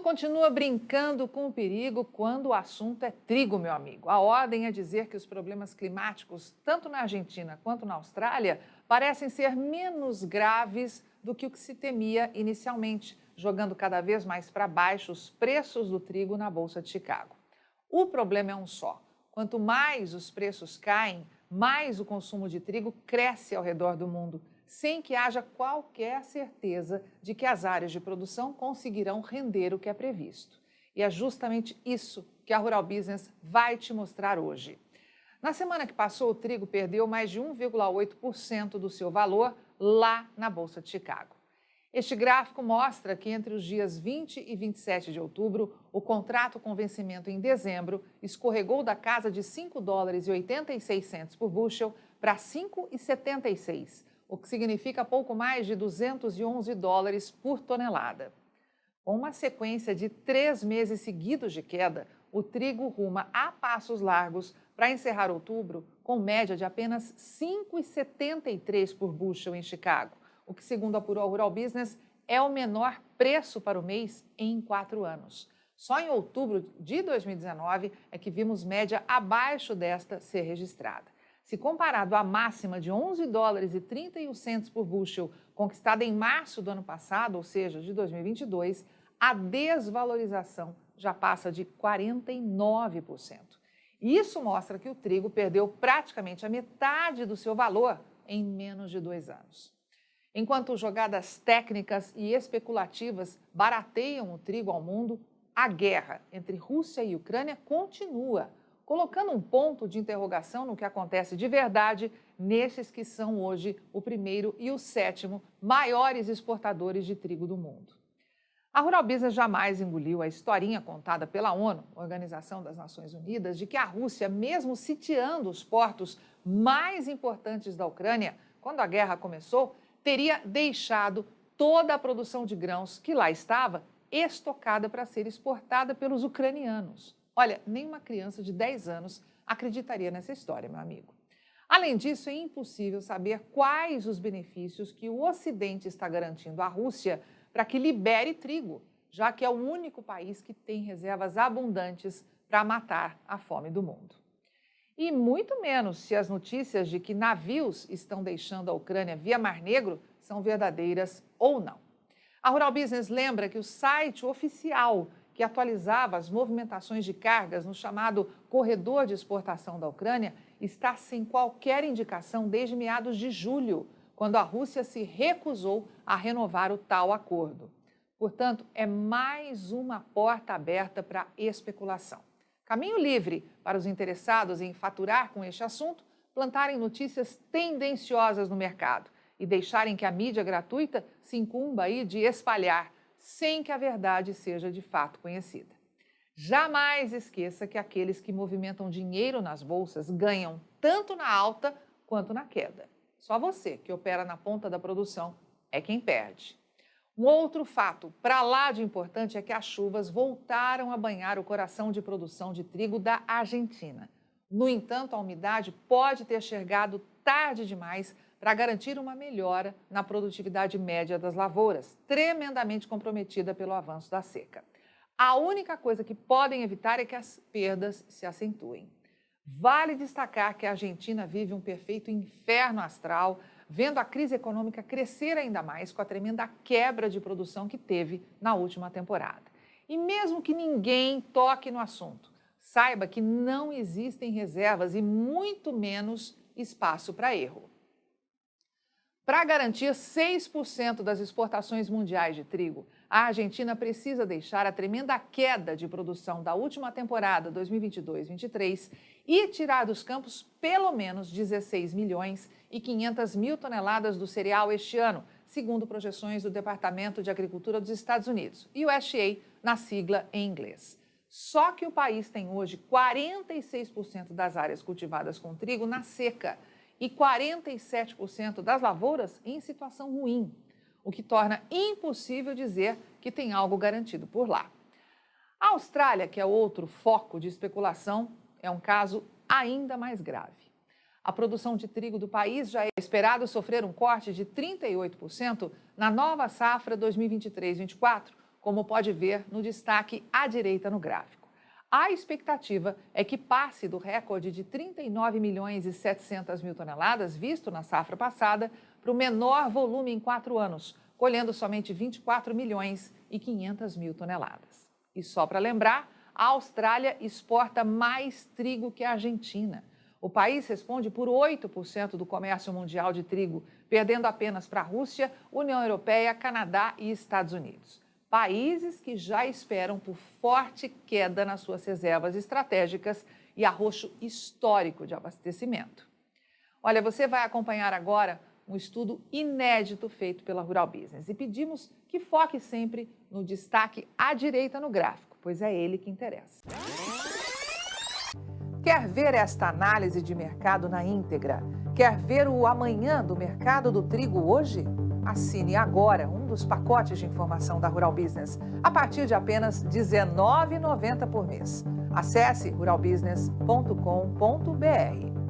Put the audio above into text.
continua brincando com o perigo quando o assunto é trigo, meu amigo. A ordem é dizer que os problemas climáticos, tanto na Argentina quanto na Austrália, parecem ser menos graves do que o que se temia inicialmente, jogando cada vez mais para baixo os preços do trigo na Bolsa de Chicago. O problema é um só: quanto mais os preços caem, mais o consumo de trigo cresce ao redor do mundo, sem que haja qualquer certeza de que as áreas de produção conseguirão render o que é previsto. E é justamente isso que a Rural Business vai te mostrar hoje. Na semana que passou, o trigo perdeu mais de 1,8% do seu valor lá na Bolsa de Chicago. Este gráfico mostra que entre os dias 20 e 27 de outubro, o contrato com vencimento em dezembro escorregou da casa de $5,86 por bushel para $5,76, o que significa pouco mais de $211 por tonelada. Com uma sequência de 3 meses seguidos de queda, o trigo ruma a passos largos para encerrar outubro com média de apenas $5,73 por bushel em Chicago, o que, segundo apurou a Rural Business, é o menor preço para o mês em 4 anos. Só em outubro de 2019 é que vimos média abaixo desta ser registrada. Se comparado à máxima de $11,31 por bushel conquistada em março do ano passado, ou seja, de 2022, a desvalorização já passa de 49%. Isso mostra que o trigo perdeu praticamente a metade do seu valor em menos de 2 anos. Enquanto jogadas técnicas e especulativas barateiam o trigo ao mundo, a guerra entre Rússia e Ucrânia continua, colocando um ponto de interrogação no que acontece de verdade nesses que são hoje o primeiro e o sétimo maiores exportadores de trigo do mundo. A Rural Business jamais engoliu a historinha contada pela ONU, Organização das Nações Unidas, de que a Rússia, mesmo sitiando os portos mais importantes da Ucrânia, quando a guerra começou, teria deixado toda a produção de grãos que lá estava estocada para ser exportada pelos ucranianos. Olha, nem uma criança de 10 anos acreditaria nessa história, meu amigo. Além disso, é impossível saber quais os benefícios que o Ocidente está garantindo à Rússia para que libere trigo, já que é o único país que tem reservas abundantes para matar a fome do mundo. E muito menos se as notícias de que navios estão deixando a Ucrânia via Mar Negro são verdadeiras ou não. A Rural Business lembra que o site oficial que atualizava as movimentações de cargas no chamado corredor de exportação da Ucrânia está sem qualquer indicação desde meados de julho, quando a Rússia se recusou a renovar o tal acordo. Portanto, é mais uma porta aberta para a especulação. Caminho livre para os interessados em faturar com este assunto, plantarem notícias tendenciosas no mercado e deixarem que a mídia gratuita se incumba aí de espalhar, sem que a verdade seja de fato conhecida. Jamais esqueça que aqueles que movimentam dinheiro nas bolsas ganham tanto na alta quanto na queda. Só você, que opera na ponta da produção, é quem perde. Um outro fato, para lá de importante, é que as chuvas voltaram a banhar o coração de produção de trigo da Argentina. No entanto, a umidade pode ter chegado tarde demais para garantir uma melhora na produtividade média das lavouras, tremendamente comprometida pelo avanço da seca. A única coisa que podem evitar é que as perdas se acentuem. Vale destacar que a Argentina vive um perfeito inferno astral, vendo a crise econômica crescer ainda mais com a tremenda quebra de produção que teve na última temporada. E mesmo que ninguém toque no assunto, saiba que não existem reservas e muito menos espaço para erro. Para garantir 6% das exportações mundiais de trigo, a Argentina precisa deixar a tremenda queda de produção da última temporada 2022-23 e tirar dos campos pelo menos 16 milhões e 500 mil toneladas do cereal este ano, segundo projeções do Departamento de Agricultura dos Estados Unidos, USDA, na sigla em inglês. Só que o país tem hoje 46% das áreas cultivadas com trigo na seca e 47% das lavouras em situação ruim, o que torna impossível dizer que tem algo garantido por lá. A Austrália, que é outro foco de especulação, é um caso ainda mais grave. A produção de trigo do país já é esperado sofrer um corte de 38% na nova safra 2023-24, como pode ver no destaque à direita no gráfico. A expectativa é que passe do recorde de 39 milhões e 700 mil toneladas visto na safra passada para o menor volume em 4 anos, colhendo somente 24 milhões e 500 mil toneladas. E só para lembrar, a Austrália exporta mais trigo que a Argentina. O país responde por 8% do comércio mundial de trigo, perdendo apenas para a Rússia, União Europeia, Canadá e Estados Unidos. Países que já esperam por forte queda nas suas reservas estratégicas e arroxo histórico de abastecimento. Olha, você vai acompanhar agora um estudo inédito feito pela Rural Business e pedimos que foque sempre no destaque à direita no gráfico, pois é ele que interessa. Quer ver esta análise de mercado na íntegra? Quer ver o amanhã do mercado do trigo hoje? Assine agora um dos pacotes de informação da Rural Business a partir de apenas R$ 19,90 por mês. Acesse ruralbusiness.com.br.